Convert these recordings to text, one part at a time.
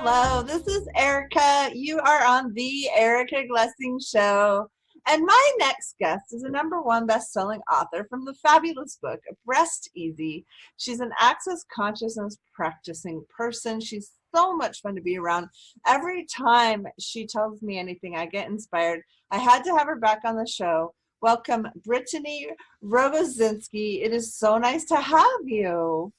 Hello, this is Erica. You are on the Erica Glessing Show. And my next guest is a #1 best-selling author from the fabulous book, Breast Easy. She's an access consciousness practicing person. She's so much fun to be around. Every time she tells me anything, I get inspired. I had to have her back on the show. Welcome, Brittany Rogozinski. It is so nice to have you.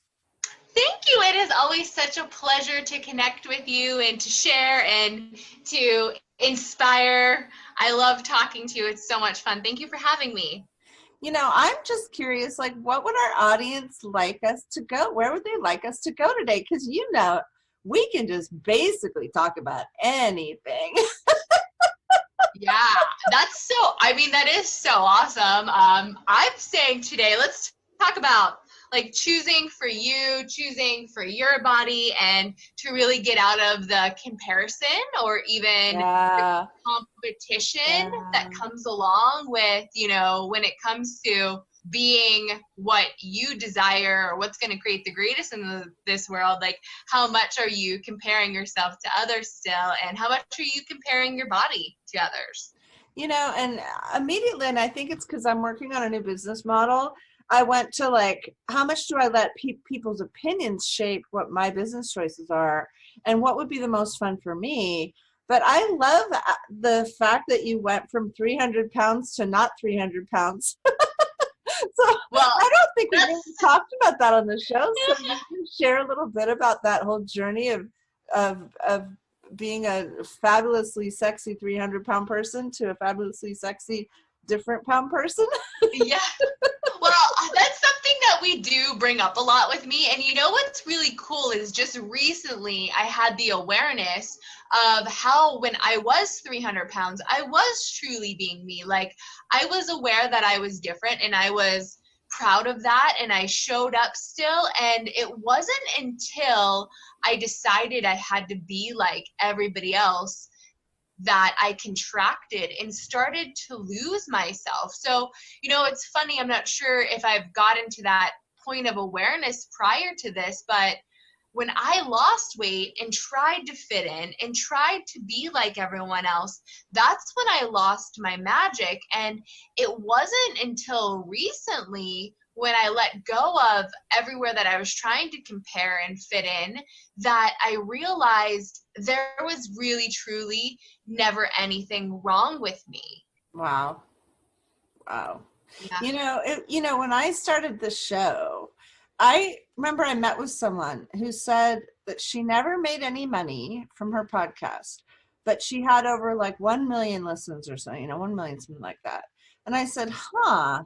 Thank you. It is always such a pleasure to connect with you and to share and to inspire. I love talking to you. It's so much fun. Thank you for having me. You know, I'm just curious, like, what would our audience like us to go? Where would they like us to go today? Because, you know, we can just basically talk about anything. Yeah, that is so awesome. I'm saying today, let's talk about like choosing for you, choosing for your body, and to really get out of the comparison or even the competition that comes along with, you know, when it comes to being what you desire or what's going to create the greatest in this world. Like, how much are you comparing yourself to others still, and how much are you comparing your body to others? You know, and immediately, and I think it's because I'm working on a new business model, I went to like, how much do I let people's opinions shape what my business choices are and what would be the most fun for me? But I love the fact that you went from 300 pounds to not 300 pounds. So well, I don't think we really talked about that on the show. So you can share a little bit about that whole journey of being a fabulously sexy 300-pound person to a fabulously sexy different pound person. Yeah. Well, that's something that we do bring up a lot with me. And you know what's really cool is just recently I had the awareness of how when I was 300 pounds, I was truly being me. Like, I was aware that I was different and I was proud of that, and I showed up still. And it wasn't until I decided I had to be like everybody else that I contracted and started to lose myself. So, you know, it's funny, I'm not sure if I've gotten to that point of awareness prior to this, but when I lost weight and tried to fit in and tried to be like everyone else, that's when I lost my magic. And it wasn't until recently, when I let go of everywhere that I was trying to compare and fit in, that I realized there was really, truly never anything wrong with me. Wow. Yeah. You know, when I started the show, I remember I met with someone who said that she never made any money from her podcast, but she had over like 1 million listens or so, you know, 1 million, something like that. And I said, huh.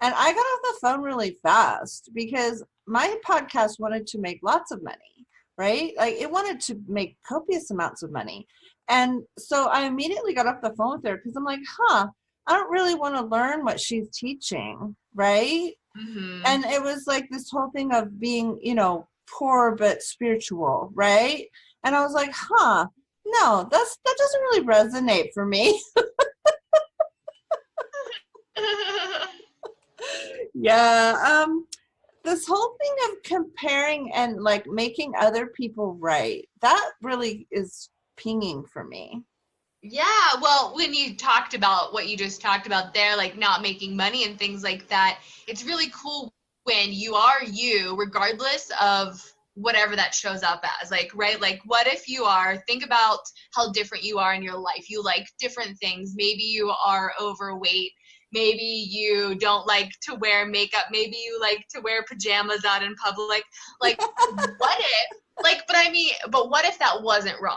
And I got off the phone really fast because my podcast wanted to make lots of money, right? Like, it wanted to make copious amounts of money. And so I immediately got off the phone with her because I'm like, huh, I don't really want to learn what she's teaching, right? Mm-hmm. And it was like this whole thing of being, you know, poor but spiritual, right? And I was like, huh, no, that doesn't really resonate for me. Yeah. This whole thing of comparing and like making other people right, that really is pinging for me. Yeah, well, when you talked about what you just talked about there, like not making money and things like that, it's really cool when you are you, regardless of whatever that shows up as. Like, right? Like, what if you are, think about how different you are in your life. You like different things. Maybe you are overweight. Maybe you don't like to wear makeup. Maybe you like to wear pajamas out in public. Like, what if, like, but what if that wasn't wrong?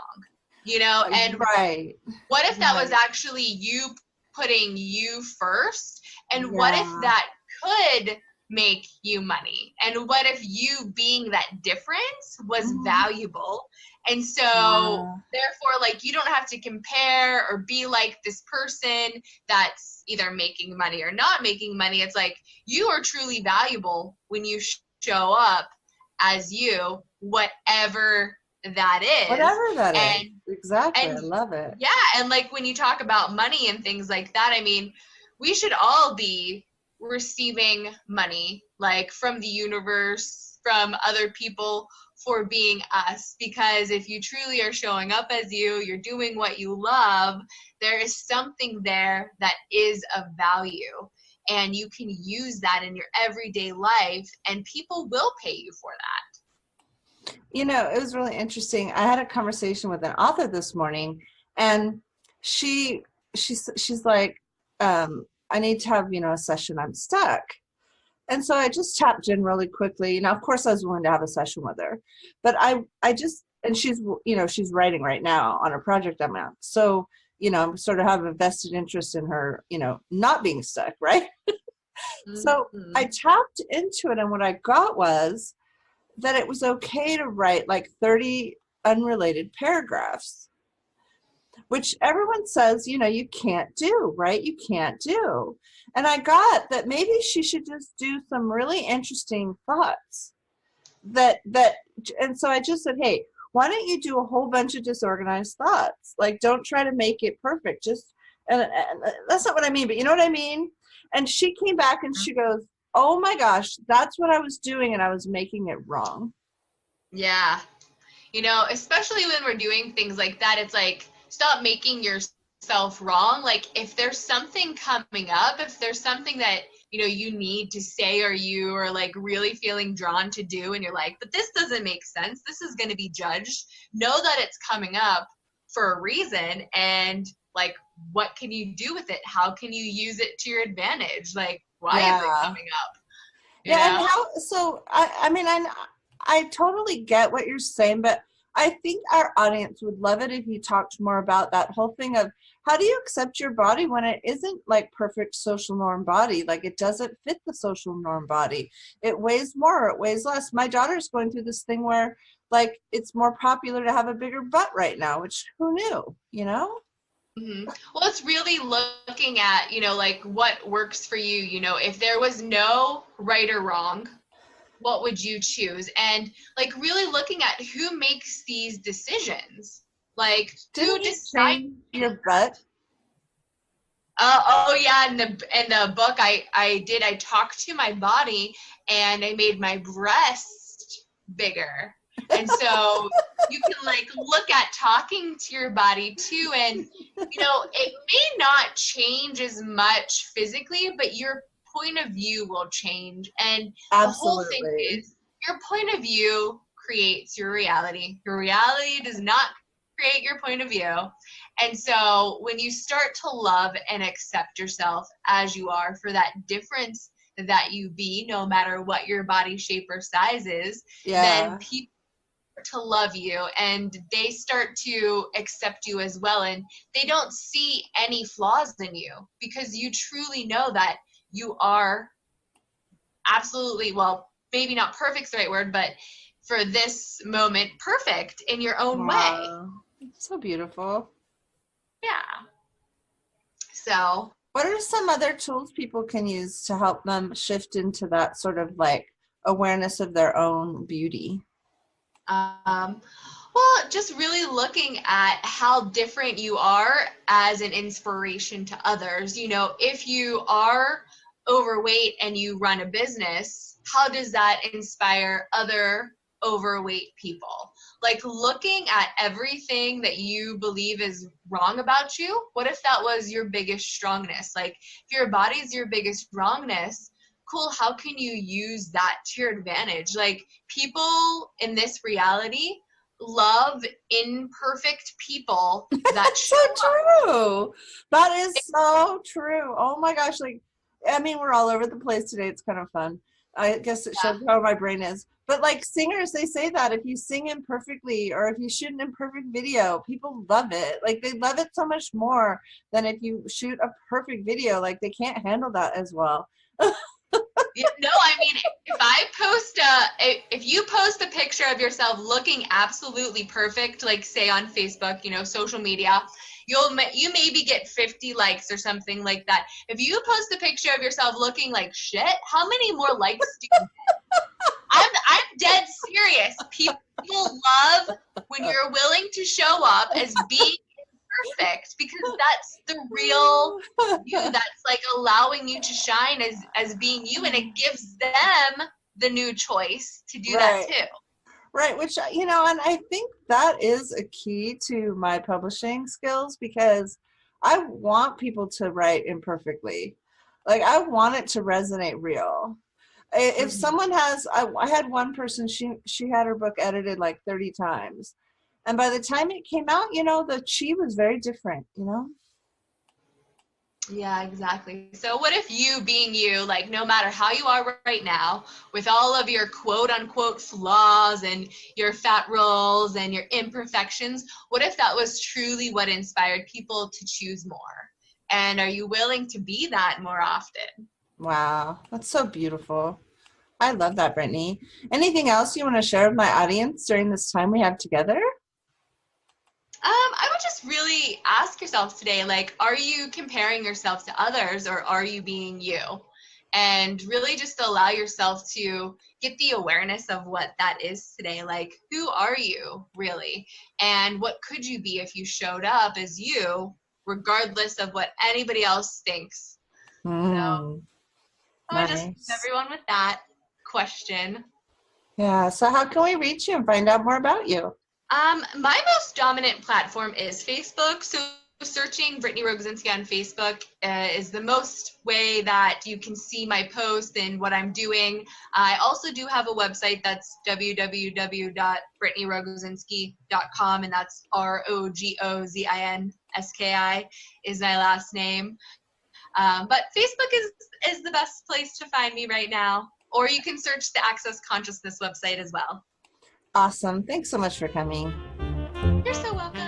You know, and right. What if that was actually you putting you first? And what if that could make you money? And what if you being that difference was valuable? And so therefore, like, you don't have to compare or be like this person that's either making money or not making money. It's like, you are truly valuable when you show up as you, whatever that is. Whatever that is. Exactly. I love it. Yeah. And like, when you talk about money and things like that, I mean, we should all be receiving money, like from the universe, from other people, for being us, because if you truly are showing up as you're doing what you love, there is something there that is of value, and you can use that in your everyday life, and people will pay you for that. You know, it was really interesting. I had a conversation with an author this morning, and she's like, I need to have, a session. I'm stuck. And so I just tapped in really quickly. Of course I was willing to have a session with her, but I just, and she's writing right now on a project I'm on. So, I'm sort of have a vested interest in her, not being stuck. Right. So I tapped into it. And what I got was that it was okay to write like 30 unrelated paragraphs, which everyone says, you can't do, right? You can't do. And I got that maybe she should just do some really interesting thoughts and so I just said, hey, why don't you do a whole bunch of disorganized thoughts? Like, don't try to make it perfect. And that's not what I mean, but you know what I mean? And she came back and she goes, oh my gosh, that's what I was doing and I was making it wrong. Yeah. Especially when we're doing things like that, it's like, stop making yourself wrong. Like, if there's something coming up, if there's something that, you need to say, or you are like really feeling drawn to do, and you're like, but this doesn't make sense, this is going to be judged, know that it's coming up for a reason. And like, what can you do with it? How can you use it to your advantage? Like, why is it coming up? And so I mean, I totally get what you're saying, but I think our audience would love it if you talked more about that whole thing of how do you accept your body when it isn't like perfect social norm body? Like, it doesn't fit the social norm body. It weighs more, it weighs less. My daughter's going through this thing where like it's more popular to have a bigger butt right now, which who knew, Mm-hmm. Well, it's really looking at, like what works for you. If there was no right or wrong, what would you choose? And like really looking at who makes these decisions. Like, who decides your butt? Oh yeah, in the book I talked to my body and I made my breast bigger. And so you can like look at talking to your body too, and it may not change as much physically, but your point of view will change. And Absolutely. The whole thing is your point of view creates your reality. Your reality does not create your point of view. And so when you start to love and accept yourself as you are for that difference that you be, no matter what your body shape or size is, then people start to love you and they start to accept you as well. And they don't see any flaws in you because you truly know that you are absolutely, well, maybe not perfect's the right word, but for this moment, perfect in your own way. So beautiful. Yeah. So what are some other tools people can use to help them shift into that sort of like awareness of their own beauty? Well, just really looking at how different you are as an inspiration to others. If you are overweight and you run a business, how does that inspire other overweight people? Like looking at everything that you believe is wrong about you. What if that was your biggest strongness? Like if your body's your biggest wrongness, cool, how can you use that to your advantage? Like people in this reality love imperfect people that so true. That is so true. Oh my gosh. Like, I mean, we're all over the place today. It's kind of fun. I guess it shows how my brain is. But like singers, they say that if you sing imperfectly or if you shoot an imperfect video, people love it. Like they love it so much more than if you shoot a perfect video. Like they can't handle that as well. I mean, if you post a picture of yourself looking absolutely perfect, like say on Facebook, social media, you maybe get 50 likes or something like that. If you post a picture of yourself looking like shit, how many more likes do you get? I'm dead serious. People love when you're willing to show up as being perfect, because that's the real you, that's like allowing you to shine as being you, and it gives them the new choice to do that too. Right, which, and I think that is a key to my publishing skills because I want people to write imperfectly. Like, I want it to resonate real. If Mhm. someone has, I had one person, she had her book edited like 30 times. And by the time it came out, the chi was very different. Yeah, exactly. So what if you being you, like no matter how you are right now, with all of your quote unquote flaws and your fat rolls and your imperfections, what if that was truly what inspired people to choose more? And are you willing to be that more often? Wow, that's so beautiful. I love that, Brittany. Anything else you want to share with my audience during this time we have together? I would just really ask yourself today, like, are you comparing yourself to others or are you being you? And really just allow yourself to get the awareness of what that is today. Like, who are you really? And what could you be if you showed up as you, regardless of what anybody else thinks? So Hmm, I would just leave nice. everyone with that question. Yeah, so how can we reach you and find out more about you? My most dominant platform is Facebook. So searching Brittany Rogozinski on Facebook is the most way that you can see my posts and what I'm doing. I also do have a website that's www.brittanyrogozinski.com, and that's Rogozinski is my last name. But Facebook is the best place to find me right now. Or you can search the Access Consciousness website as well. Awesome. Thanks so much for coming. You're so welcome.